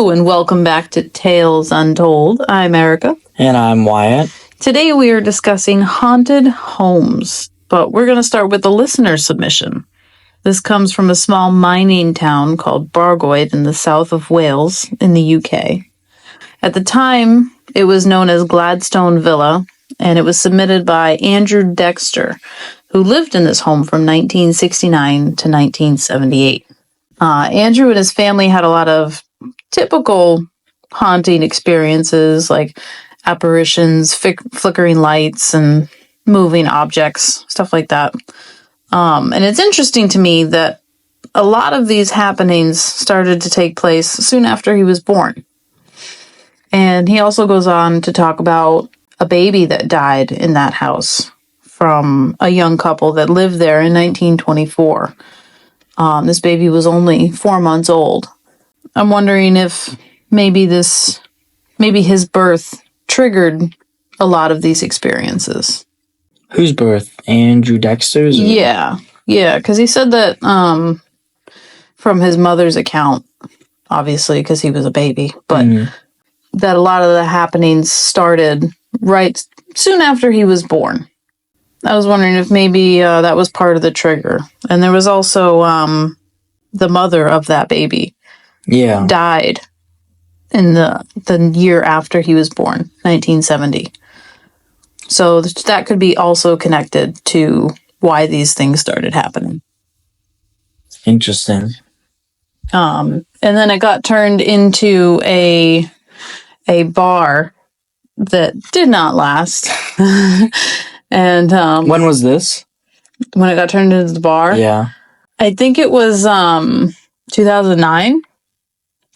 Hello and welcome back to Tales Untold. I'm Erica. And I'm Wyatt. Today we are discussing haunted homes, but we're going to start with the listener submission. This comes from a small mining town called Bargoed in the south of Wales in the UK. At the time, it was known as Gladstone Villa, and it was submitted by Andrew Dexter, who lived in this home from 1969 to 1978. Andrew and his family had a lot of typical haunting experiences, like apparitions, flickering lights, and moving objects, stuff like that. And it's interesting to me that a lot of these happenings started to take place soon after he was born. And he also goes on to talk about a baby that died in that house from a young couple that lived there in 1924. This baby was only 4 months old. I'm wondering if maybe his birth triggered a lot of these experiences. Whose birth? Andrew Dexter's? Or? Yeah, because he said that from his mother's account, obviously, because he was a baby, but that a lot of the happenings started right soon after he was born. I was wondering if maybe that was part of the trigger. And there was also the mother of that baby died in the year after he was born, 1970. So that could be also connected to why these things started happening. Interesting. And then it got turned into a bar that did not last. And when was this? When it got turned into the bar? Yeah. I think it was 2009.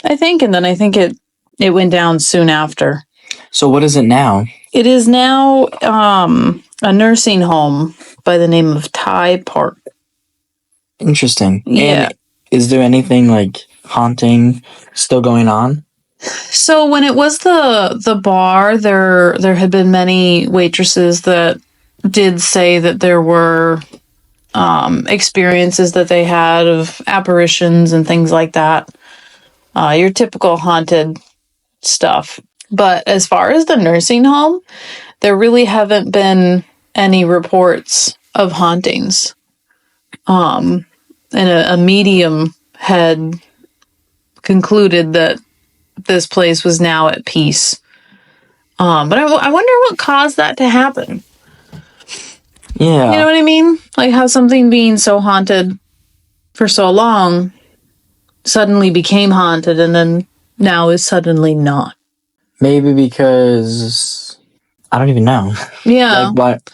I think, and then I think it went down soon after. So what is it now? It is now a nursing home by the name of Thai Park. Interesting. Yeah. And is there anything like haunting still going on? So when it was the bar, there had been many waitresses that did say that there were experiences that they had of apparitions and things like that. Your typical haunted stuff. But as far as the nursing home, there really haven't been any reports of hauntings. And a medium had concluded that this place was now at peace. But I wonder what caused that to happen. Yeah. You know what I mean? Like how something being so haunted for so long suddenly became haunted and then now is suddenly not. Maybe because I don't even know. Yeah. Like what?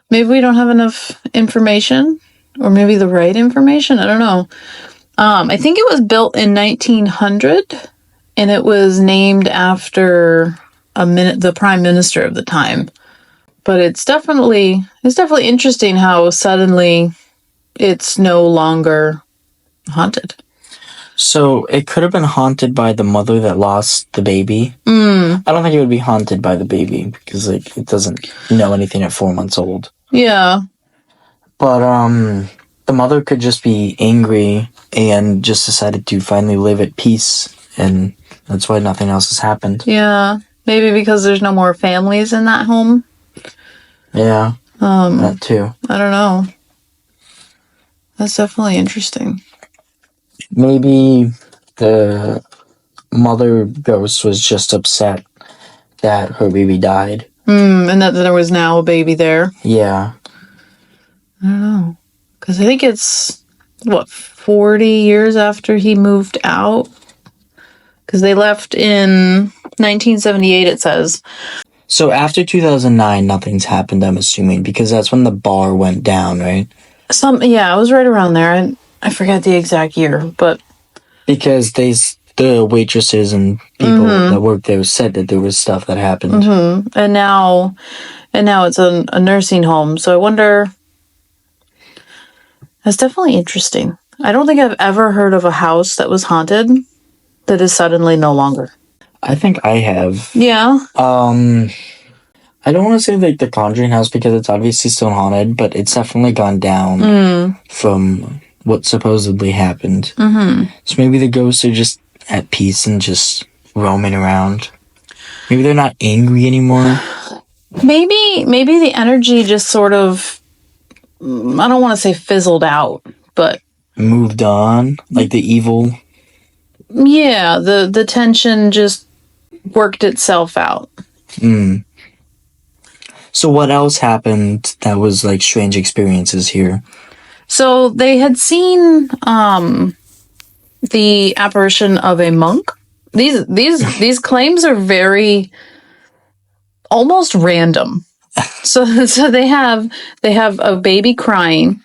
Maybe we don't have enough information or maybe the right information. I don't know. I think it was built in 1900 and it was named after the prime minister of the time. But it's definitely interesting how suddenly it's no longer haunted. So it could have been haunted by the mother that lost the baby. I don't think it would be haunted by the baby because like it doesn't know anything at 4 months old. Yeah. But the mother could just be angry and just decided to finally live at peace, and that's why nothing else has happened. Yeah. Maybe because there's no more families in that home. Yeah. That too. I don't know. That's definitely interesting. Maybe the mother ghost was just upset that her baby died. And that there was now a baby there. Yeah. I don't know. Because I think it's, 40 years after he moved out? Because they left in 1978, it says. So after 2009, nothing's happened, I'm assuming, because that's when the bar went down, right? Yeah, it was right around there. I forget the exact year, but... Because the waitresses and people that worked there said that there was stuff that happened. And now it's a nursing home, so I wonder... That's definitely interesting. I don't think I've ever heard of a house that was haunted that is suddenly no longer. I think I have. Yeah. I don't want to say like the Conjuring house because it's obviously still haunted, but it's definitely gone down from what supposedly happened. So maybe the ghosts are just at peace and just roaming around. Maybe they're not angry anymore. Maybe the energy just sort of, I don't want to say fizzled out, but Moved on, like the evil. yeah, the tension just worked itself out. Mm. So what else happened that was like strange experiences here? So they had seen the apparition of a monk. These claims are very almost random. So they have a baby crying.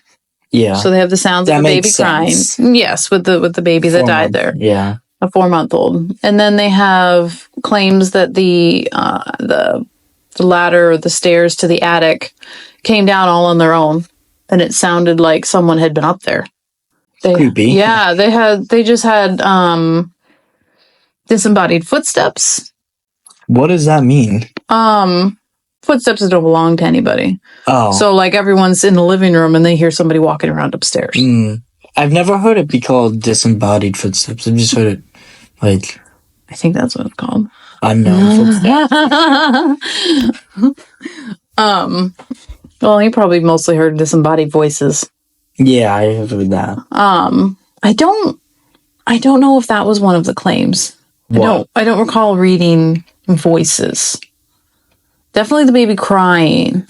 Yeah. So they have the sounds of a baby crying. Yes, with the baby that died there. Yeah. A 4-month-old. And then they have claims that the ladder or the stairs to the attic came down all on their own, and it sounded like someone had been up there. Creepy. Yeah, they just had disembodied footsteps. What does that mean? Footsteps that don't belong to anybody. Oh. So like everyone's in the living room and they hear somebody walking around upstairs. I've never heard it be called disembodied footsteps. I've just heard it like, I think that's what it's called. Unknown footsteps. Well, he probably mostly heard disembodied voices. Yeah, I have heard that. I don't know if that was one of the claims. What? I don't recall reading voices. Definitely the baby crying.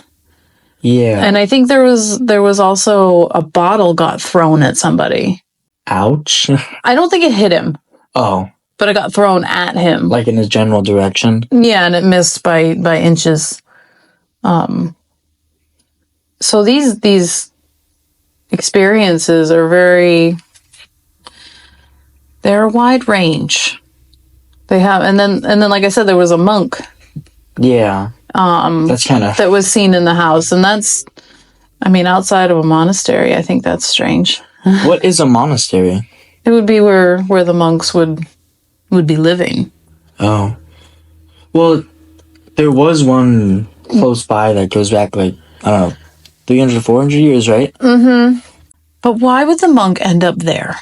Yeah. And I think there was also a bottle got thrown at somebody. Ouch. I don't think it hit him. Oh. But it got thrown at him. Like in his general direction? Yeah, and it missed by inches. So these experiences are they're a wide range. They have, and then like I said, there was a monk. Yeah. That's kind of that was seen in the house, and that's, I mean, outside of a monastery, I think that's strange. What is a monastery? It would be where the monks would be living. Oh. Well, there was one close by that goes back like, I don't know, 300, 400 years, right? Mm-hmm. But why would the monk end up there?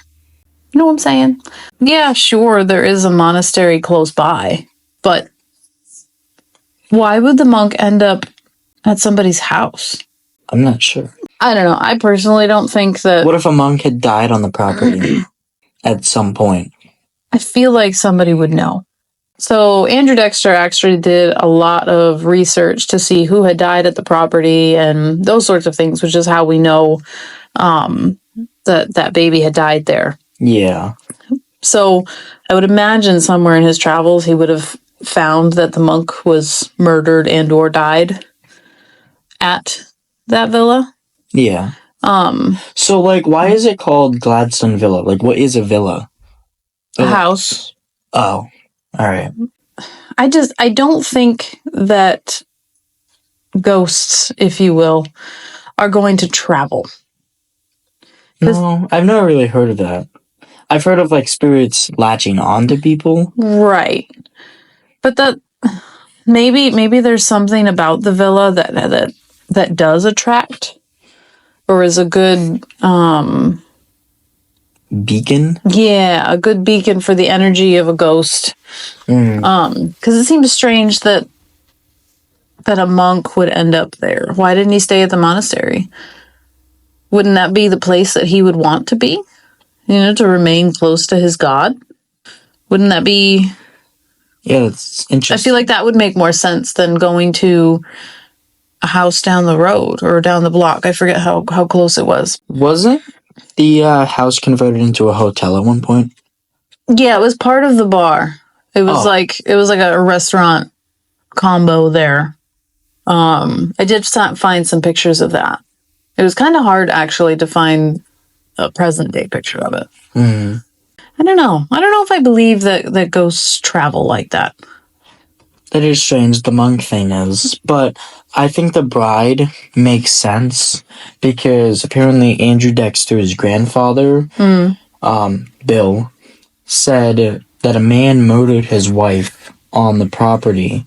You know what I'm saying? Yeah, sure, there is a monastery close by, but why would the monk end up at somebody's house? I'm not sure. I don't know. I personally don't think that... What if a monk had died on the property at some point? I feel like somebody would know. So Andrew Dexter actually did a lot of research to see who had died at the property and those sorts of things, which is how we know that baby had died there. Yeah. So I would imagine somewhere in his travels he would have found that the monk was murdered and or died at that villa. Yeah. So like, why is it called Gladstone Villa? Like, what is a villa? A house. Oh, all right. I don't think that ghosts, if you will, are going to travel. No, I've never really heard of that. I've heard of like spirits latching onto people. Right. But that maybe there's something about the villa that does attract, or is a good beacon. Yeah, a good beacon for the energy of a ghost. Because it seems strange that a monk would end up there. Why didn't he stay at the monastery? Wouldn't that be the place that he would want to be? You know, to remain close to his God? Wouldn't that be... Yeah, that's interesting. I feel like that would make more sense than going to a house down the road or down the block. I forget how close it was. Wasn't the house converted into a hotel at one point? Yeah, it was part of the bar. It was like a restaurant combo there. I did find some pictures of that. It was kind of hard actually to find a present day picture of it. I don't know if I believe that ghosts travel like that. That is strange, the monk thing is. But I think the bride makes sense because apparently Andrew Dexter's grandfather, Bill, said that a man murdered his wife on the property.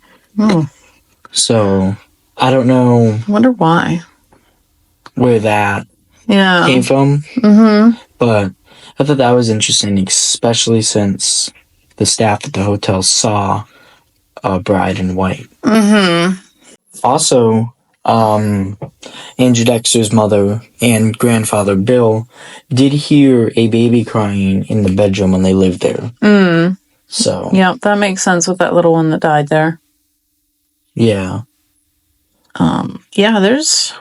So I don't know. I wonder why. Where that came from. But I thought that was interesting, especially since the staff at the hotel saw a bride in white. Mm-hmm. Also, Andrew Dexter's mother and grandfather Bill did hear a baby crying in the bedroom when they lived there. So yeah, that makes sense with that little one that died there. Yeah. Yeah, there's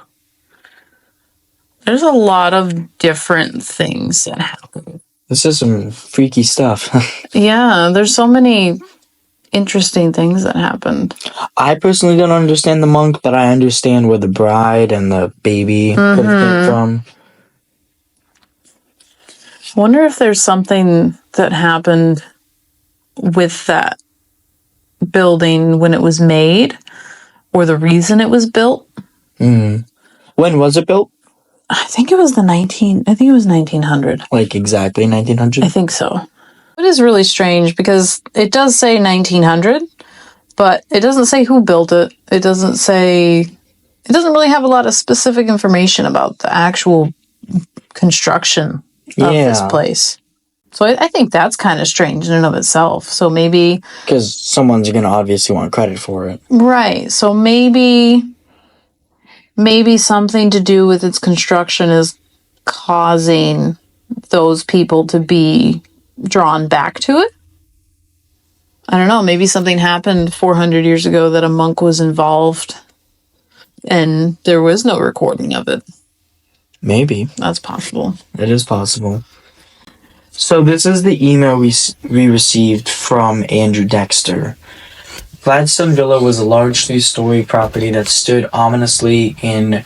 a lot of different things that happen. This is some freaky stuff. Yeah, there's so many interesting things that happened. I personally don't understand the monk, but I understand where the bride and the baby could have came from. I wonder if there's something that happened with that building when it was made, or the reason it was built. When was it built? I think it was 1900. Like exactly 1900? I think so. It is really strange because it does say 1900, but it doesn't say who built it. It doesn't really have a lot of specific information about the actual construction of this place. So I think that's kind of strange in and of itself. So maybe... Because someone's going to obviously want credit for it. Right. So maybe something to do with its construction is causing those people to be drawn back to it. I don't know. Maybe something happened 400 years ago that a monk was involved and there was no recording of it. Maybe. That's possible. It is possible. So this is the email we received from Andrew Dexter. Gladstone Villa was a large 3-story property that stood ominously in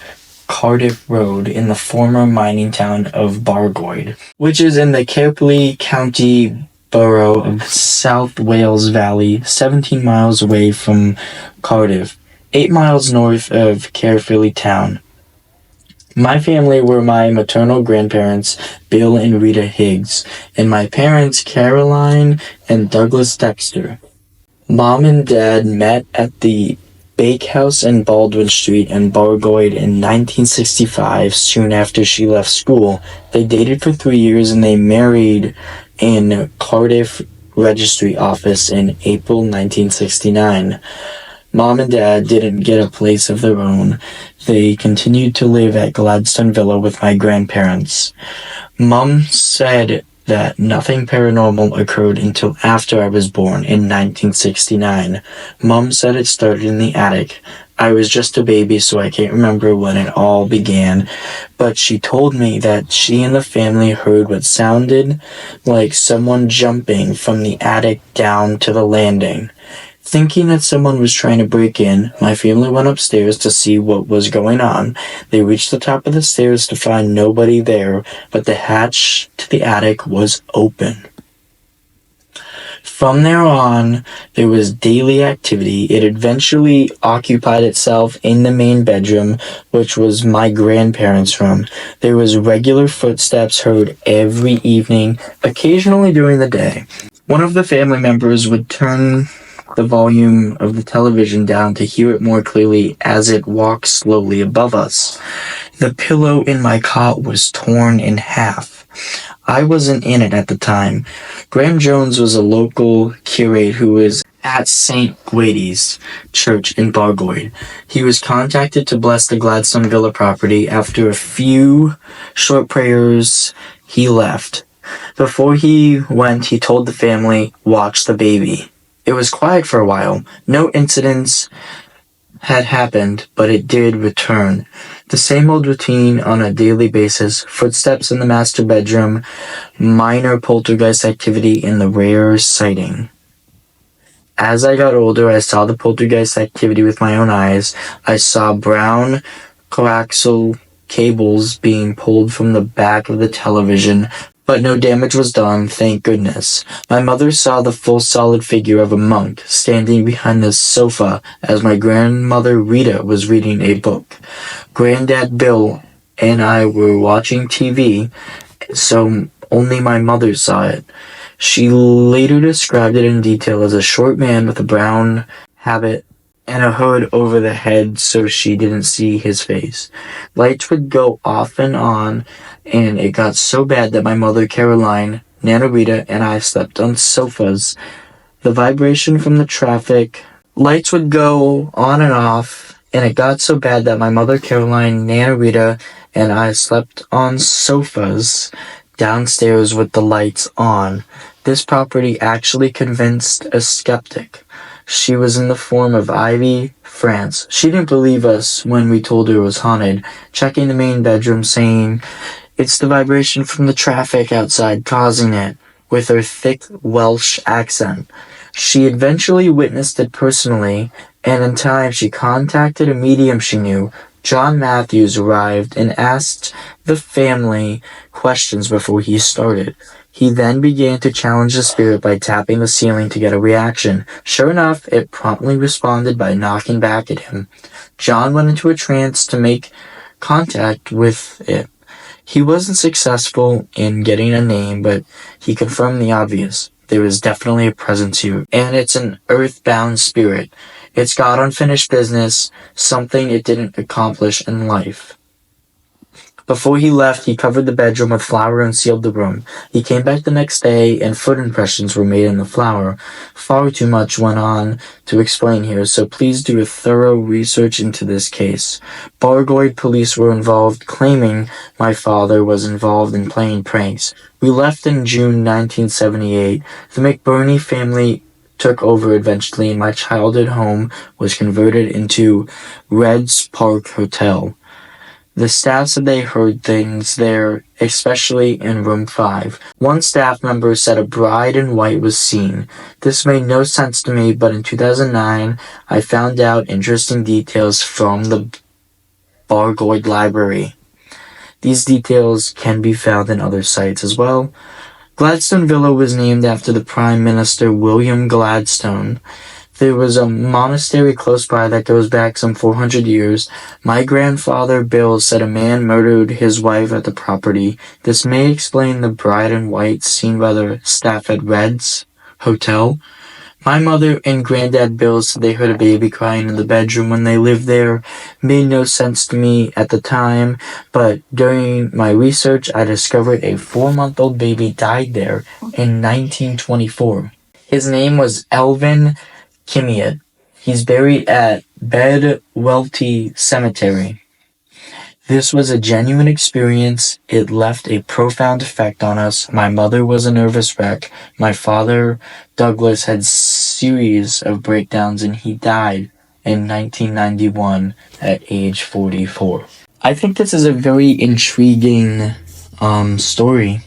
Cardiff Road in the former mining town of Bargoed, which is in the Caerphilly County Borough of South Wales Valley, 17 miles away from Cardiff, 8 miles north of Caerphilly town. My family were my maternal grandparents, Bill and Rita Higgs, and my parents, Caroline and Douglas Dexter. Mom and Dad met at the Bakehouse in Baldwin Street in Bargoed in 1965, soon after she left school. They dated for 3 years and they married in Cardiff Registry Office in April 1969. Mom and Dad didn't get a place of their own. They continued to live at Gladstone Villa with my grandparents. Mom said that nothing paranormal occurred until after I was born in 1969. Mom said it started in the attic. I was just a baby, so I can't remember when it all began, but she told me that she and the family heard what sounded like someone jumping from the attic down to the landing. Thinking that someone was trying to break in, my family went upstairs to see what was going on. They reached the top of the stairs to find nobody there, but the hatch to the attic was open. From there on, there was daily activity. It eventually occupied itself in the main bedroom, which was my grandparents' room. There was regular footsteps heard every evening, occasionally during the day. One of the family members would turn the volume of the television down to hear it more clearly as it walked slowly above us. The pillow in my cot was torn in half. I wasn't in it at the time. Graham Jones was a local curate who was at St. Guidi's Church in Bargoed. He was contacted to bless the Gladstone Villa property. After a few short prayers, he left. Before he went, he told the family, "Watch the baby." It was quiet for a while. No incidents had happened, but it did return. The same old routine on a daily basis, footsteps in the master bedroom, minor poltergeist activity, and the rare sighting. As I got older, I saw the poltergeist activity with my own eyes. I saw brown coaxial cables being pulled from the back of the television, but no damage was done, thank goodness. My mother saw the full solid figure of a monk standing behind the sofa as my grandmother Rita was reading a book. Granddad Bill and I were watching TV, so only my mother saw it. She later described it in detail as a short man with a brown habit and a hood over the head so she didn't see his face. Lights would go off and on, and it got so bad that my mother, Caroline, Nana Rita, and I slept on sofas. The vibration from the traffic, lights would go on and off, and it got so bad that my mother Caroline, Nana Rita, and I slept on sofas downstairs with the lights on. This property actually convinced a skeptic. She was in the form of Ivy France. She didn't believe us when we told her it was haunted, checking the main bedroom saying, "It's the vibration from the traffic outside causing it," with her thick Welsh accent. She eventually witnessed it personally, and in time she contacted a medium she knew. John Matthews arrived and asked the family questions before he started. He then began to challenge the spirit by tapping the ceiling to get a reaction. Sure enough, it promptly responded by knocking back at him. John went into a trance to make contact with it. He wasn't successful in getting a name, but he confirmed the obvious. There is definitely a presence here, and it's an earthbound spirit. It's got unfinished business, something it didn't accomplish in life. Before he left, he covered the bedroom with flour and sealed the room. He came back the next day, and foot impressions were made in the flour. Far too much went on to explain here, so please do a thorough research into this case. Bargoid police were involved, claiming my father was involved in playing pranks. We left in June 1978. The McBurney family took over eventually, and my childhood home was converted into Reds Park Hotel. The staff said they heard things there, especially in room 5. One staff member said a bride in white was seen. This made no sense to me, but in 2009, I found out interesting details from the Bargoid Library. These details can be found in other sites as well. Gladstone Villa was named after the Prime Minister William Gladstone. There was a monastery close by that goes back some 400 years. My grandfather Bill said a man murdered his wife at the property. This may explain the bride in white seen by the staff at Red's Hotel. My mother and granddad Bill said they heard a baby crying in the bedroom when they lived there. Made no sense to me at the time, but during my research I discovered a 4-month-old baby died there in 1924. His name was Elvin Kimiet. He's buried at Bedwellty Cemetery. This was a genuine experience. It left a profound effect on us. My mother was a nervous wreck. My father, Douglas, had series of breakdowns, and he died in 1991 at age 44. I think this is a very intriguing story.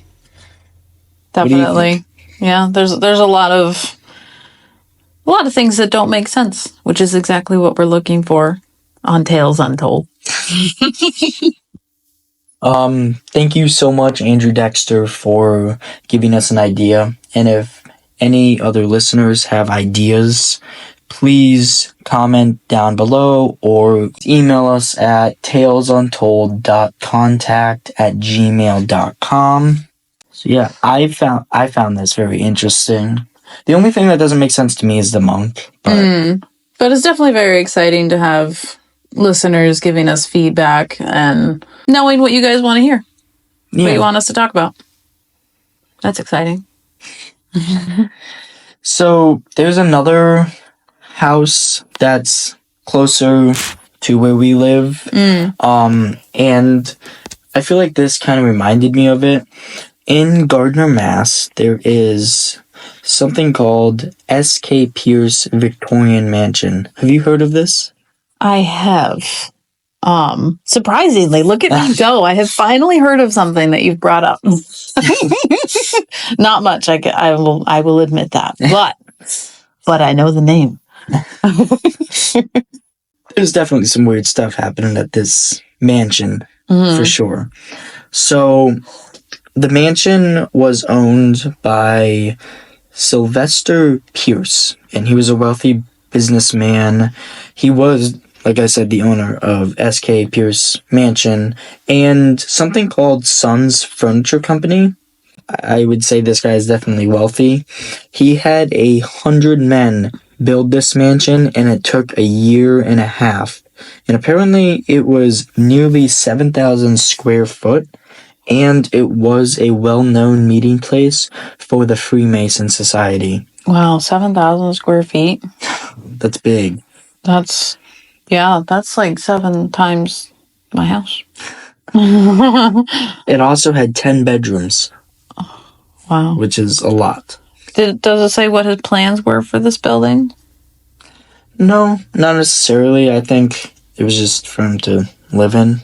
Definitely. Yeah, there's a lot of things that don't make sense, which is exactly what we're looking for on Tales Untold. Thank you so much, Andrew Dexter, for giving us an idea. And if any other listeners have ideas, please comment down below or email us at talesuntold.contact@gmail.com. So yeah, I found this very interesting. The only thing that doesn't make sense to me is the monk. But it's definitely very exciting to have listeners giving us feedback and knowing what you guys want to hear. Yeah. What you want us to talk about. That's exciting. So there's another house that's closer to where we live. And I feel like this kind of reminded me of it. In Gardner, Mass, there is something called S.K. Pierce Victorian Mansion. Have you heard of this? I have. Surprisingly, look at me go. I have finally heard of something that you've brought up. Not much, I will admit that. But I know the name. There's definitely some weird stuff happening at this mansion, for sure. So, the mansion was owned by Sylvester Pierce, and he was a wealthy businessman. He was, like I said, the owner of S.K. Pierce Mansion and something called Sons Furniture Company. I would say this guy is definitely wealthy. He had 100 men build this mansion, and it took 1.5 years. And apparently it was nearly 7,000 square foot, and it was a well-known meeting place for the Freemason Society. Wow, 7,000 square feet. That's big. That's like 7 times my house. It also had 10 bedrooms. Wow. Which is a lot. Does it say what his plans were for this building? No, not necessarily. I think it was just for him to live in.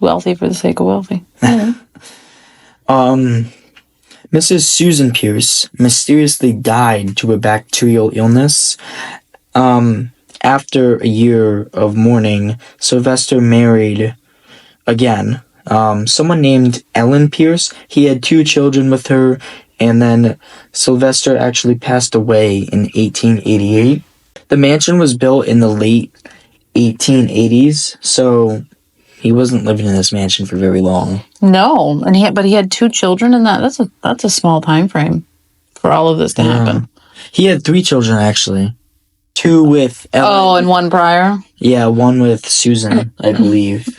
Wealthy for the sake of wealthy. Mrs. Susan Pierce mysteriously died to a bacterial illness. After a year of mourning, Sylvester married again. Someone named Ellen Pierce. He had 2 children with her, and then Sylvester actually passed away in 1888. The mansion was built in the late 1880s, so he wasn't living in this mansion for very long. No, and he had 2 children in that. That's a small time frame for all of this to happen. He had 3 children actually. 2 with Ellen. Oh, and 1 prior? Yeah, 1 with Susan, I believe.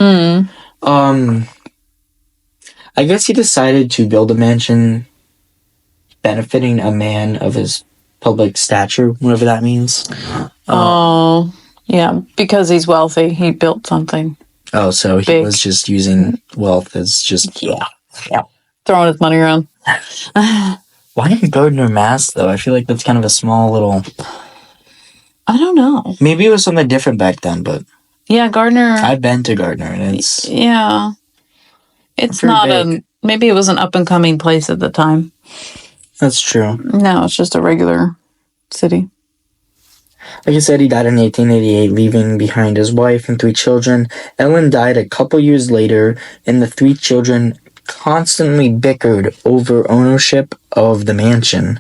I guess he decided to build a mansion benefiting a man of his public stature, whatever that means. Yeah, because he's wealthy, he built something. Oh, so he was just using wealth as just... Yeah. Throwing his money around. Why in Gardner, Mass, though? I feel like that's kind of a small little... I don't know. Maybe it was something different back then, but... Yeah, Gardner... I've been to Gardner, and it's... Yeah. It's not big. Maybe it was an up-and-coming place at the time. That's true. No, it's just a regular city. Like I said, he died in 1888, leaving behind his wife and 3 children. Ellen died a couple years later, and the 3 children constantly bickered over ownership of the mansion.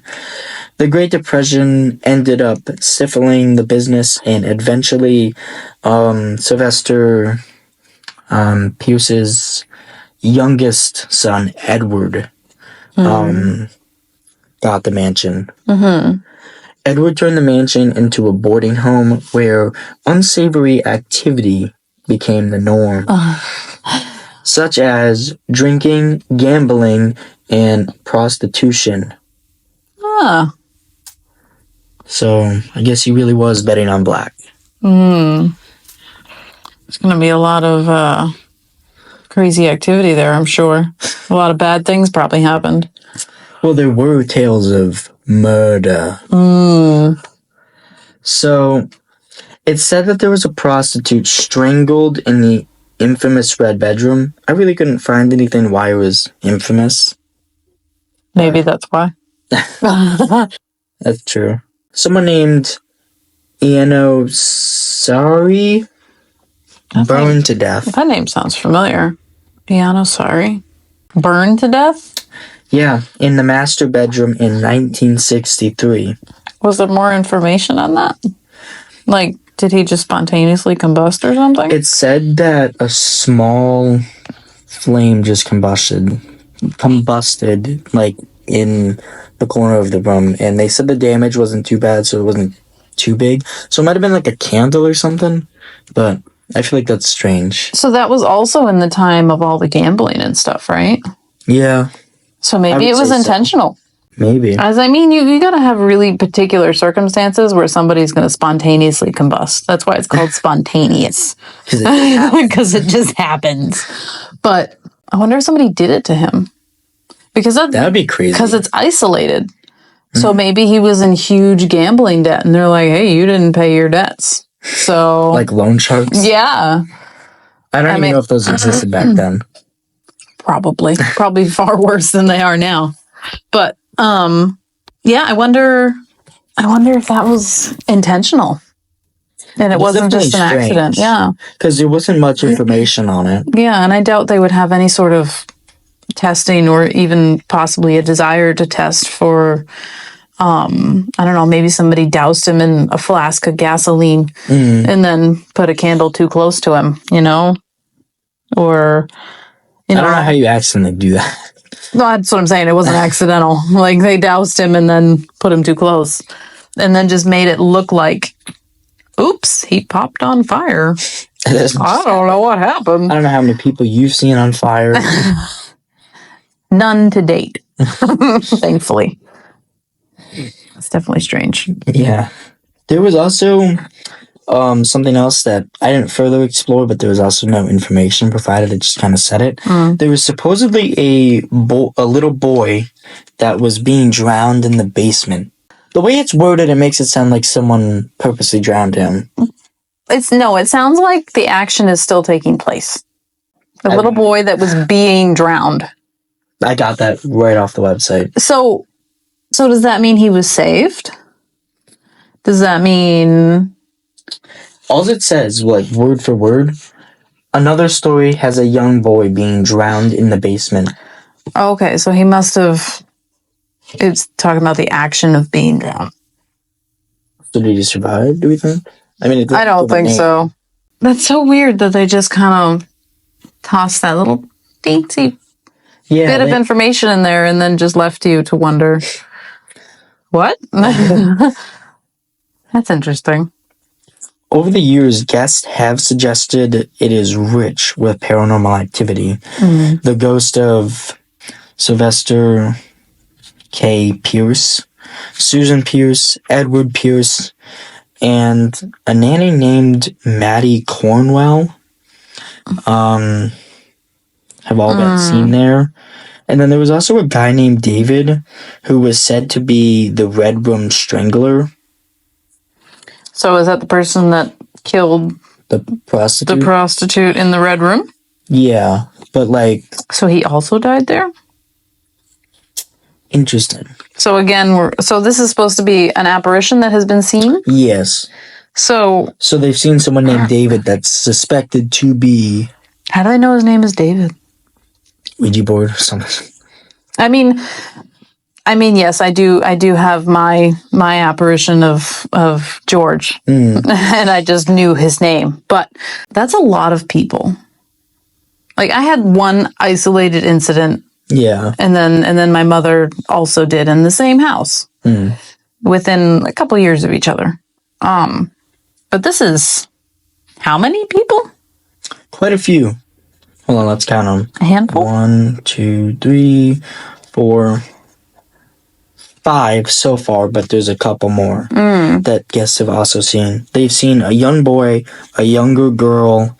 The Great Depression ended up stifling the business, and eventually Sylvester Pierce's youngest son, Edward, got the mansion. Edward turned the mansion into a boarding home where unsavory activity became the norm, such as drinking, gambling, and prostitution. So, I guess he really was betting on black. There's going to be a lot of crazy activity there, I'm sure. A lot of bad things probably happened. Well, there were tales of murder. So, it's said that there was a prostitute strangled in the infamous Red Bedroom. I really couldn't find anything why it was infamous. Maybe that's why. That's true. Someone named Sorry burned to death. That name sounds familiar. Sorry. Burned to death? Yeah, in the master bedroom in 1963. Was there more information on that? Like, did he just spontaneously combust or something? It said that a small flame just combusted, like, in the corner of the room, and they said the damage wasn't too bad, so it wasn't too big. So it might have been like a candle or something, but I feel like that's strange. So that was also in the time of all the gambling and stuff, right? Yeah. So maybe it was intentional. So. Maybe. As I mean, you got to have really particular circumstances where somebody's going to spontaneously combust. That's why it's called spontaneous. Because it just happens. But I wonder if somebody did it to him. Because that would be crazy. Because it's isolated. So maybe he was in huge gambling debt, and they're like, hey, you didn't pay your debts. So... Like loan sharks? Yeah. I don't even know if those existed back then. Probably far worse than they are now. But yeah, I wonder if that was intentional, and it wasn't just an accident. Yeah, because there wasn't much information on it. Yeah, and I doubt they would have any sort of testing or even possibly a desire to test for. I don't know. Maybe somebody doused him in a flask of gasoline and then put a candle too close to him. Or. I don't know how you accidentally do that. No, that's what I'm saying. It wasn't accidental. Like, they doused him and then put him too close. And then just made it look like, oops, he popped on fire. I don't know what happened. I don't know how many people you've seen on fire. None to date. Thankfully. It's definitely strange. Yeah. There was also something else that I didn't further explore, but there was also no information provided. It just kind of said it. There was supposedly a little boy that was being drowned in the basement. The way it's worded, it makes it sound like someone purposely drowned him. It sounds like the action is still taking place. The little boy that was being drowned. I got that right off the website. So does that mean he was saved? Does that mean... All it says, like word for word, another story has a young boy being drowned in the basement. Okay, so he must have... It's talking about the action of being drowned. So did he survive, do we think? I mean, I don't think so. That's so weird that they just kind of tossed that little teensy bit of information in there and then just left you to wonder, what? That's interesting. Over the years, guests have suggested it is rich with paranormal activity. The ghost of Sylvester K. Pierce, Susan Pierce, Edward Pierce, and a nanny named Maddie Cornwell have all been seen there. And then there was also a guy named David who was said to be the Red Room Strangler. So is that the person that killed the prostitute in the Red Room? Yeah, but like... So he also died there? Interesting. So again, so this is supposed to be an apparition that has been seen? Yes. So they've seen someone named David that's suspected to be... How do I know his name is David? Ouija board or something. I mean, yes, I do have my apparition of George, and I just knew his name. But that's a lot of people. Like, I had one isolated incident. Yeah. And then my mother also did in the same house within a couple years of each other. But this is how many people? Quite a few. Hold on, let's count them. A handful? 1, 2, 3, 4, 5 so far, but there's a couple more that guests have also seen. They've seen a young boy, a younger girl,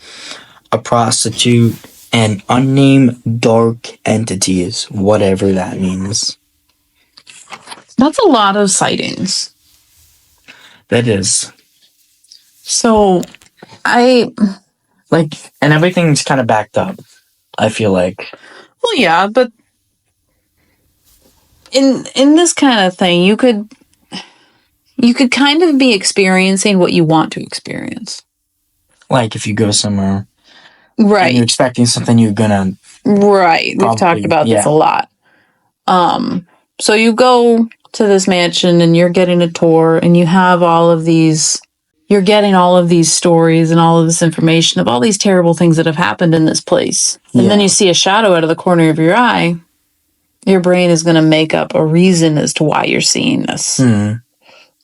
a prostitute, and unnamed dark entities, whatever that means. That's a lot of sightings. That is. So, and everything's kind of backed up, I feel like. Well, yeah, but in this kind of thing, you could kind of be experiencing what you want to experience. Like if you go somewhere, right? And you're expecting something, you're gonna. Right. We've talked about this a lot. So you go to this mansion and you're getting a tour, and you have all of these. You're getting all of these stories and all of this information of all these terrible things that have happened in this place. And then you see a shadow out of the corner of your eye. Your brain is going to make up a reason as to why you're seeing this.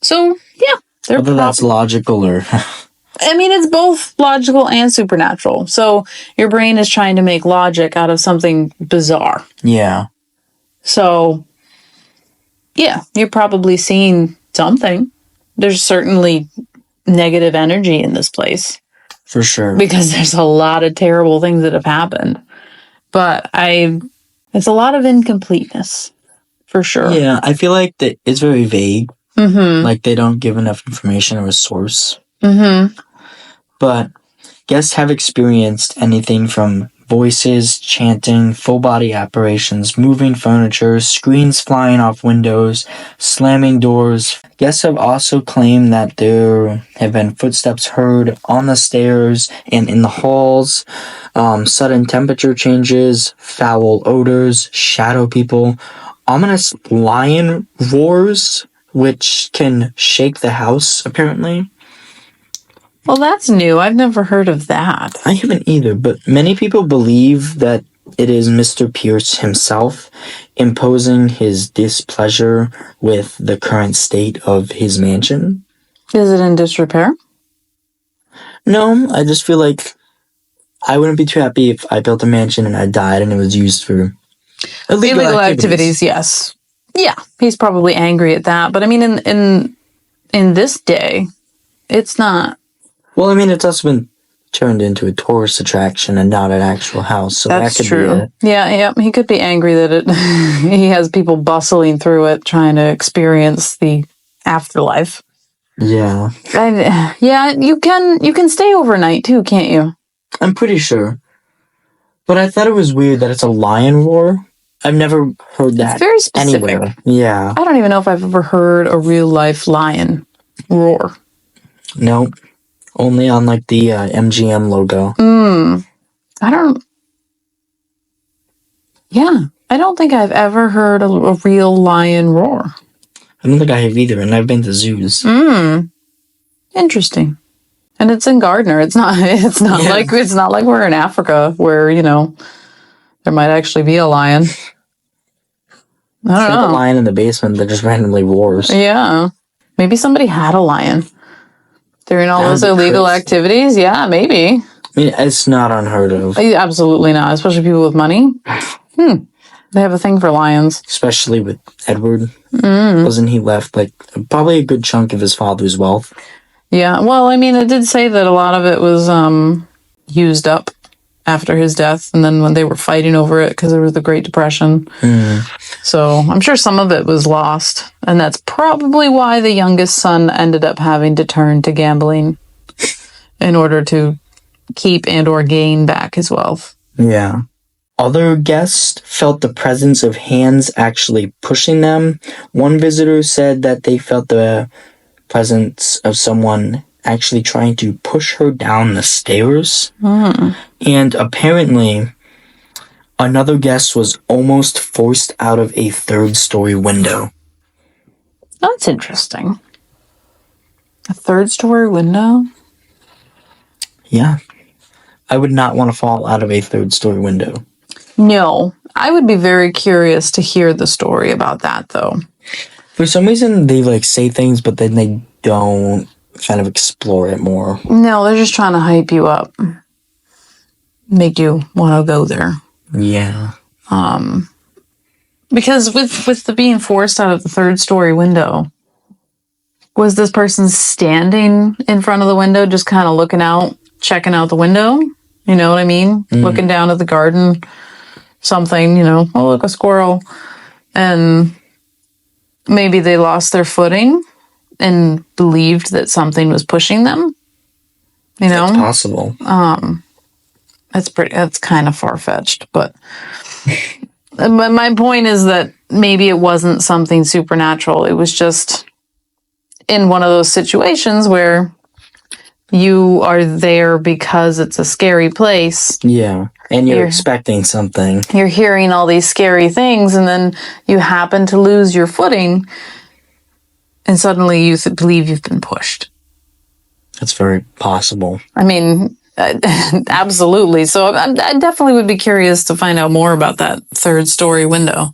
So, yeah. Whether that's logical or... I mean, it's both logical and supernatural. So, your brain is trying to make logic out of something bizarre. Yeah. So, yeah, you're probably seeing something. There's certainly negative energy in this place. For sure. Because there's a lot of terrible things that have happened. But it's a lot of incompleteness, for sure. Yeah, I feel like that it's very vague. Like they don't give enough information or a source. But guests have experienced anything from voices, chanting, full-body apparitions, moving furniture, screens flying off windows, slamming doors. Guests have also claimed that there have been footsteps heard on the stairs and in the halls, sudden temperature changes, foul odors, shadow people, ominous lion roars, which can shake the house, apparently. Well, that's new. I've never heard of that. I haven't either, but many people believe that it is Mr. Pierce himself imposing his displeasure with the current state of his mansion. Is it in disrepair? No, I just feel like I wouldn't be too happy if I built a mansion and I died and it was used for Illegal activities. Yes. Yeah, he's probably angry at that. But I mean, in this day, it's not. Well, I mean, it's also been turned into a tourist attraction and not an actual house, so That's that could true. be it. Yeah, he could be angry that he has people bustling through it trying to experience the afterlife. Yeah. You can stay overnight too, can't you? I'm pretty sure. But I thought it was weird that it's a lion roar. I've never heard that It's very specific. anywhere. Yeah. I don't even know if I've ever heard a real life lion roar. No. Only on like the MGM logo. I don't. Yeah, I don't think I've ever heard a real lion roar. I don't think I have either, and I've been to zoos. Interesting. And it's in Gardner. It's not like we're in Africa where, there might actually be a lion. I don't know. A lion in the basement that just randomly roars. Yeah. Maybe somebody had a lion during all those illegal activities. Yeah, maybe. I mean, it's not unheard of. Absolutely not. Especially people with money. They have a thing for lions. Especially with Edward. Wasn't he left like probably a good chunk of his father's wealth? Yeah. Well, I mean, it did say that a lot of it was used up after his death, and then when they were fighting over it because there was the Great Depression. So I'm sure some of it was lost, and that's probably why the youngest son ended up having to turn to gambling in order to keep and or gain back his wealth. Yeah. Other guests felt the presence of hands actually pushing them. One visitor said that they felt the presence of someone actually trying to push her down the stairs. And apparently, another guest was almost forced out of a third-story window. That's interesting. A third-story window? Yeah. I would not want to fall out of a third-story window. No. I would be very curious to hear the story about that, though. For some reason, they say things, but then they don't kind of explore it more. No, they're just trying to hype you up. Make you want to go there. Yeah. Because with the being forced out of the third-story window, was this person standing in front of the window, just kind of looking out, checking out the window? You know what I mean? Looking down at the garden, something, oh, look, a squirrel. And maybe they lost their footing and believed that something was pushing them. That's possible. That's kind of far-fetched, but my point is that maybe it wasn't something supernatural. It was just in one of those situations where you are there because it's a scary place. Yeah, and you're expecting something. You're hearing all these scary things, and then you happen to lose your footing, and suddenly you believe you've been pushed. That's very possible. I mean, absolutely. So I definitely would be curious to find out more about that third-story window.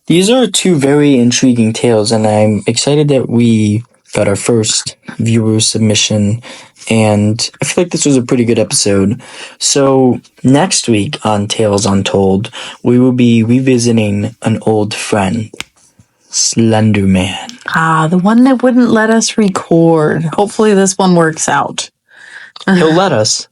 These are two very intriguing tales, and I'm excited that we got our first viewer submission, and I feel like this was a pretty good episode. So next week on Tales Untold, we will be revisiting an old friend, Slender Man. The one that wouldn't let us record. Hopefully this one works out. He'll let us.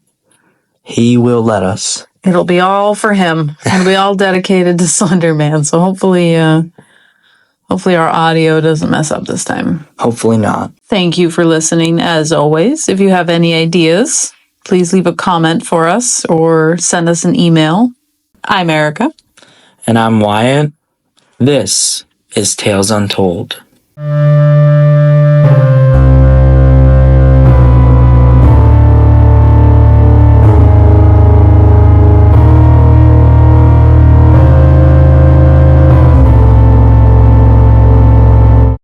He will let us. It'll be all for him. It'll be all dedicated to Slender Man. So hopefully our audio doesn't mess up this time. Hopefully not. Thank you for listening. As always, if you have any ideas, please leave a comment for us or send us an email. I'm Erica. And I'm Wyatt. This is Tales Untold.